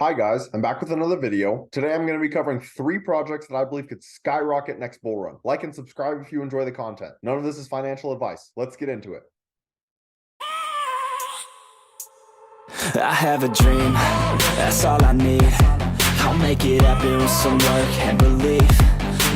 Hi guys, I'm back with another video. Today I'm going to be covering 3 projects that I believe could skyrocket next bull run. Like and subscribe if you enjoy the content. None of this is financial advice. Let's get into it. I have a dream, that's all I need. I'll make it happen with some work and belief.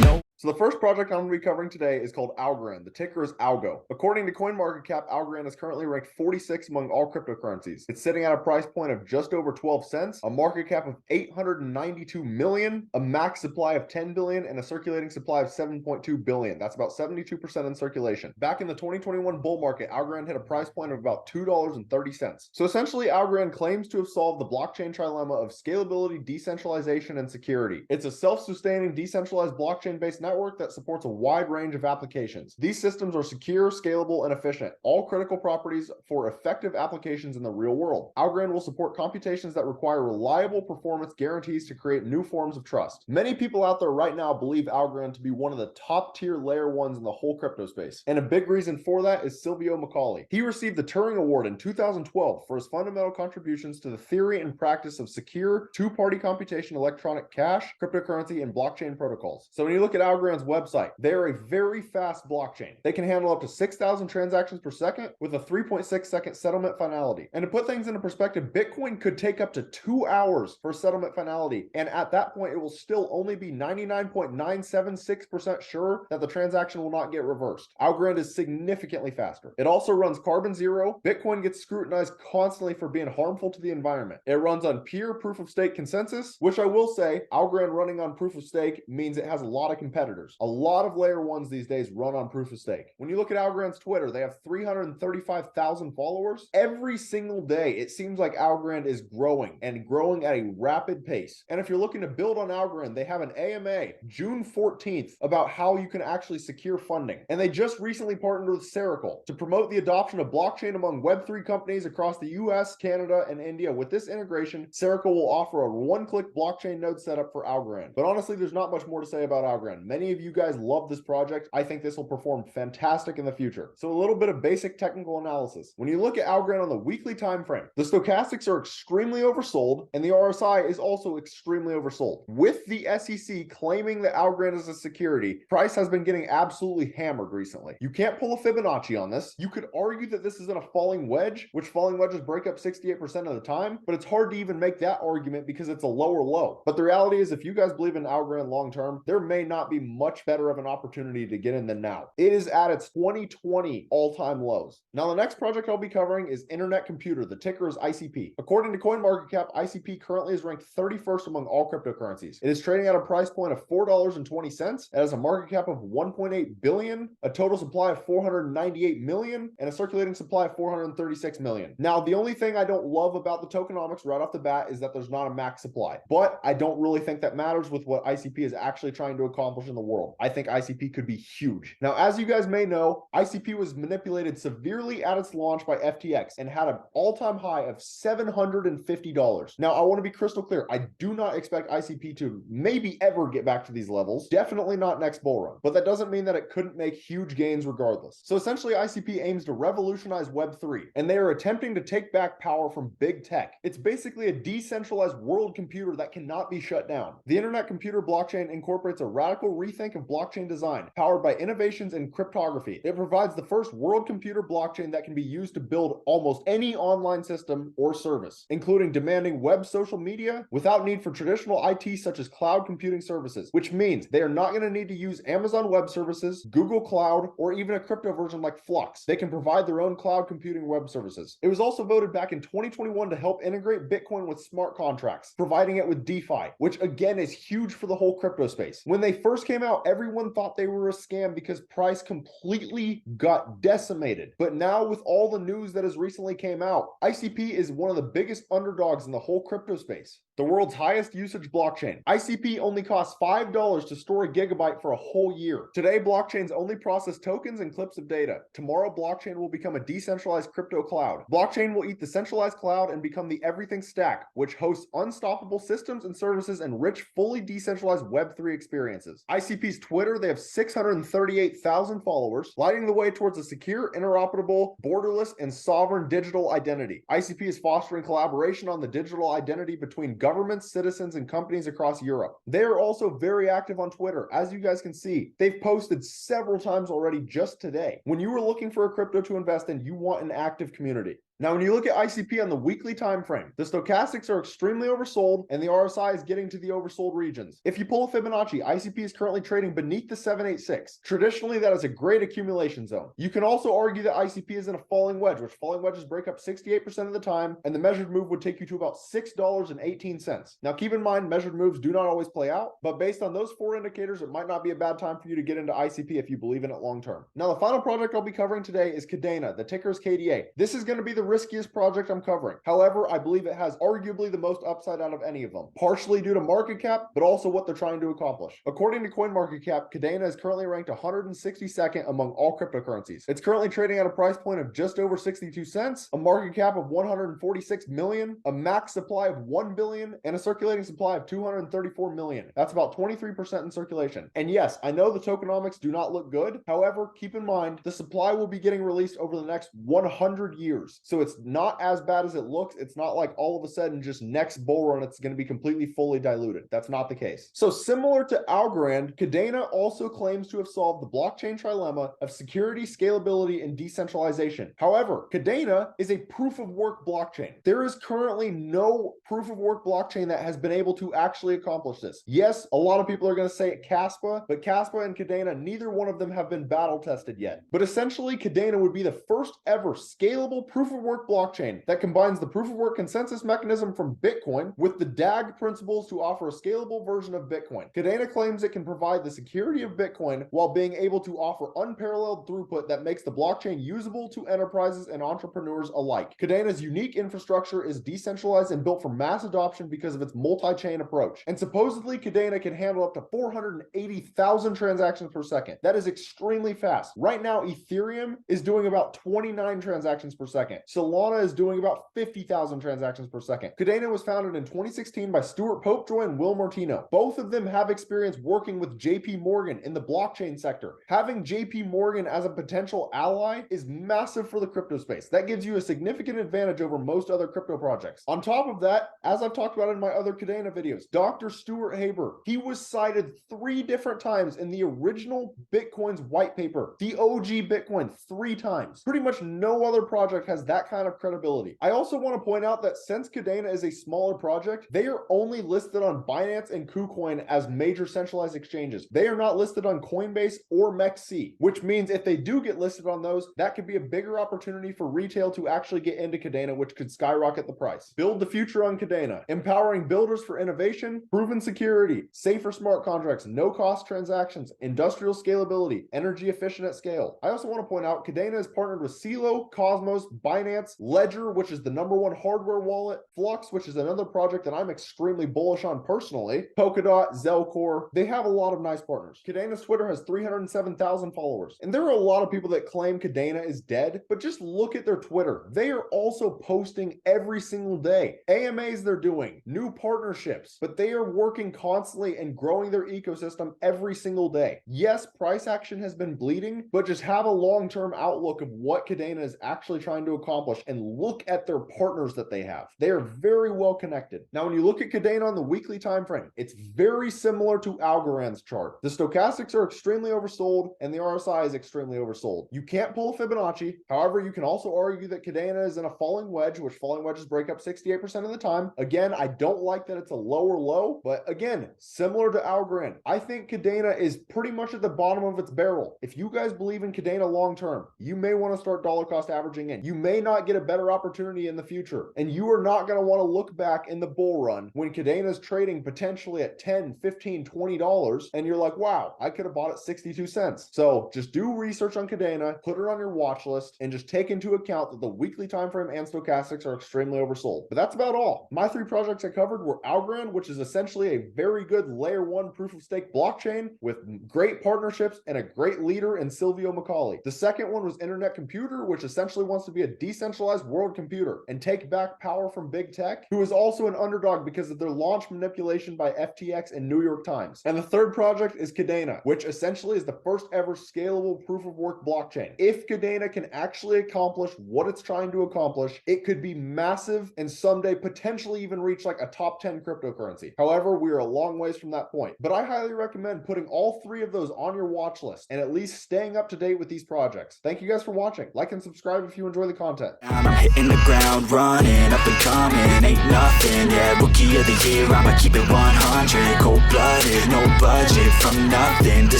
No. So the first project I'm going to be covering today is called Algorand. The ticker is Algo. According to CoinMarketCap, Algorand is currently ranked 46 among all cryptocurrencies. It's sitting at a price point of just over 12 cents, a market cap of 892 million, a max supply of 10 billion, and a circulating supply of 7.2 billion. That's about 72% in circulation. Back in the 2021 bull market, Algorand hit a price point of about $2.30. So essentially, Algorand claims to have solved the blockchain trilemma of scalability, decentralization, and security. It's a self-sustaining, decentralized blockchain-based network that supports a wide range of applications. These systems are secure, scalable, and efficient, all critical properties for effective applications in the real world. Algorand will support computations that require reliable performance guarantees to create new forms of trust. Many people out there right now believe Algorand to be one of the top tier layer ones in the whole crypto space, and a big reason for that is Silvio Macaulay. He received the Turing Award in 2012 for his fundamental contributions to the theory and practice of secure two-party computation, electronic cash, cryptocurrency, and blockchain protocols. So when you look at Algorand's website, they're a very fast blockchain. They can handle up to 6,000 transactions per second with a 3.6 second settlement finality. And to put things into perspective, Bitcoin could take up to 2 hours for settlement finality, and at that point it will still only be 99.976% sure that the transaction will not get reversed. Algorand is significantly faster. It also runs carbon zero. Bitcoin gets scrutinized constantly for being harmful to the environment. It runs on pure proof of stake consensus, which I will say, Algorand running on proof of stake means it has a lot of competitors. A lot of layer ones these days run on proof of stake. When you look at Algorand's Twitter, they have 335,000 followers. Every single day, it seems like Algorand is growing and growing at a rapid pace. And if you're looking to build on Algorand, they have an AMA June 14th about how you can actually secure funding. And they just recently partnered with Seracle to promote the adoption of blockchain among Web3 companies across the US, Canada, and India. With this integration, Seracle will offer a one-click blockchain node setup for Algorand. But honestly, there's not much more to say about Algorand. Many of you guys love this project. I think this will perform fantastic in the future. So a little bit of basic technical analysis. When you look at Algorand on the weekly time frame, the stochastics are extremely oversold and the RSI is also extremely oversold. With the SEC claiming that Algorand is a security, price has been getting absolutely hammered recently. You can't pull a Fibonacci on this. You could argue that this is in a falling wedge, which falling wedges break up 68% of the time, but it's hard to even make that argument because it's a lower low. But the reality is, if you guys believe in Algorand long term, there may not be much better of an opportunity to get in than now. It is at its 2020 all-time lows. Now, the next project I'll be covering is Internet Computer. The ticker is ICP. According to CoinMarketCap, ICP currently is ranked 31st among all cryptocurrencies. It is trading at a price point of $4.20. It has a market cap of 1.8 billion, a total supply of 498 million, and a circulating supply of 436 million. Now, the only thing I don't love about the tokenomics right off the bat is that there's not a max supply, but I don't really think that matters with what ICP is actually trying to accomplish in the world. I think ICP could be huge. Now, as you guys may know, ICP was manipulated severely at its launch by FTX and had an all-time high of $750. Now, I want to be crystal clear. I do not expect ICP to maybe ever get back to these levels. Definitely not next bull run, but that doesn't mean that it couldn't make huge gains regardless. So essentially, ICP aims to revolutionize Web3, and they are attempting to take back power from big tech. It's basically a decentralized world computer that cannot be shut down. The Internet Computer blockchain incorporates a radical rethink of blockchain design, powered by innovations in cryptography. It provides the first world computer blockchain that can be used to build almost any online system or service, including demanding web social media without need for traditional IT such as cloud computing services, which means they are not going to need to use Amazon Web Services, Google Cloud, or even a crypto version like Flux. They can provide their own cloud computing web services. It was also voted back in 2021 to help integrate Bitcoin with smart contracts, providing it with DeFi, which again is huge for the whole crypto space. When they first came out, everyone thought they were a scam because price completely got decimated. But now with all the news that has recently came out, ICP is one of the biggest underdogs in the whole crypto space. The world's highest usage blockchain. ICP only costs $5 to store a gigabyte for a whole year. Today, blockchains only process tokens and clips of data. Tomorrow, blockchain will become a decentralized crypto cloud. Blockchain will eat the centralized cloud and become the everything stack, which hosts unstoppable systems and services and rich, fully decentralized Web3 experiences. ICP's Twitter, they have 638,000 followers, lighting the way towards a secure, interoperable, borderless, and sovereign digital identity. ICP is fostering collaboration on the digital identity between governments, citizens, and companies across Europe. They are also very active on Twitter. As you guys can see, they've posted several times already just today. When you are looking for a crypto to invest in, you want an active community. Now, when you look at ICP on the weekly time frame, the stochastics are extremely oversold and the RSI is getting to the oversold regions. If you pull a Fibonacci, ICP is currently trading beneath the 786. Traditionally, that is a great accumulation zone. You can also argue that ICP is in a falling wedge, which falling wedges break up 68% of the time, and the measured move would take you to about $6.18. Now, keep in mind, measured moves do not always play out, but based on those 4 indicators, it might not be a bad time for you to get into ICP if you believe in it long term. Now, the final project I'll be covering today is Kadena. The ticker is KDA. This is going to be the riskiest project I'm covering. However, I believe it has arguably the most upside out of any of them, partially due to market cap, but also what they're trying to accomplish. According to CoinMarketCap, Cadena is currently ranked 162nd among all cryptocurrencies. It's currently trading at a price point of just over 62 cents, a market cap of 146 million, a max supply of 1 billion, and a circulating supply of 234 million. That's about 23% in circulation. And yes, I know the tokenomics do not look good. However, keep in mind, the supply will be getting released over the next 100 years. So it's not as bad as it looks. It's not like all of a sudden just next bull run it's going to be completely fully diluted. That's not the case. So similar to Algorand, Kadena also claims to have solved the blockchain trilemma of security, scalability, and decentralization. However, Kadena is a proof of work blockchain. There is currently no proof of work blockchain that has been able to actually accomplish this. Yes, a lot of people are going to say Kaspa, but Kaspa and Kadena, neither one of them have been battle tested yet. But essentially, Kadena would be the first ever scalable proof of work blockchain that combines the proof of work consensus mechanism from Bitcoin with the DAG principles to offer a scalable version of Bitcoin. Kadena claims it can provide the security of Bitcoin while being able to offer unparalleled throughput that makes the blockchain usable to enterprises and entrepreneurs alike. Kadena's unique infrastructure is decentralized and built for mass adoption because of its multi-chain approach. And supposedly, Kadena can handle up to 480,000 transactions per second. That is extremely fast. Right now, Ethereum is doing about 29 transactions per second. Solana is doing about 50,000 transactions per second. Kadena was founded in 2016 by Stuart Popejoy and Will Martino. Both of them have experience working with JP Morgan in the blockchain sector. Having JP Morgan as a potential ally is massive for the crypto space. That gives you a significant advantage over most other crypto projects. On top of that, as I've talked about in my other Kadena videos, Dr. Stuart Haber, he was cited 3 different times in the original Bitcoin's white paper, the OG Bitcoin, 3 times. Pretty much no other project has that kind of credibility. I also want to point out that since Kadena is a smaller project, they are only listed on Binance and KuCoin as major centralized exchanges. They are not listed on Coinbase or MEXC, which means if they do get listed on those, that could be a bigger opportunity for retail to actually get into Kadena, which could skyrocket the price. Build the future on Kadena, empowering builders for innovation, proven security, safer smart contracts, no-cost transactions, industrial scalability, energy efficient at scale. I also want to point out Kadena is partnered with Celo, Cosmos, Binance, Ledger, which is the #1 hardware wallet, Flux, which is another project that I'm extremely bullish on personally, Polkadot, Zelcore. They have a lot of nice partners. Kadena's Twitter has 307,000 followers. And there are a lot of people that claim Kadena is dead, but just look at their Twitter. They are also posting every single day. AMAs they're doing, new partnerships, but they are working constantly and growing their ecosystem every single day. Yes, price action has been bleeding, but just have a long-term outlook of what Kadena is actually trying to accomplish and look at their partners that they have. They are very well connected. Now, when you look at Kadena on the weekly time frame, it's very similar to Algorand's chart. The stochastics are extremely oversold and the RSI is extremely oversold. You can't pull a Fibonacci. However, you can also argue that Kadena is in a falling wedge, which falling wedges break up 68% of the time. Again, I don't like that it's a lower low, but again, similar to Algorand, I think Kadena is pretty much at the bottom of its barrel. If you guys believe in Kadena long term, you may want to start dollar cost averaging in. You may not get a better opportunity in the future, and you are not going to want to look back in the bull run when Kadena is trading potentially at $10, $15, $20, and you're like, wow, I could have bought it 62 cents. So just do research on Kadena, put it on your watch list, and just take into account that the weekly time frame and stochastics are extremely oversold. But that's about all. My 3 projects I covered were Algorand, which is essentially a very good layer 1 proof of stake blockchain with great partnerships and a great leader in Silvio McCauley. The second one was Internet Computer, which essentially wants to be a decentralized decentralized world computer and take back power from big tech, who is also an underdog because of their launch manipulation by FTX and New York Times. And the third project is Kadena, which essentially is the first ever scalable proof of work blockchain. If Kadena can actually accomplish what it's trying to accomplish, it could be massive and someday potentially even reach like a top 10 cryptocurrency. However, we are a long ways from that point, but I highly recommend putting all three of those on your watch list and at least staying up to date with these projects. Thank you guys for watching. Like and subscribe if you enjoy the content. I'm hitting the ground running, up and coming, ain't nothing, yeah, rookie of the year, I'ma keep it 100, cold-blooded, no budget, from nothing to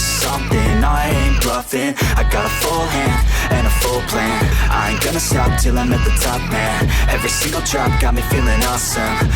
something, I ain't bluffing, I got a full hand, and a full plan, I ain't gonna stop till I'm at the top, man, every single drop got me feeling awesome.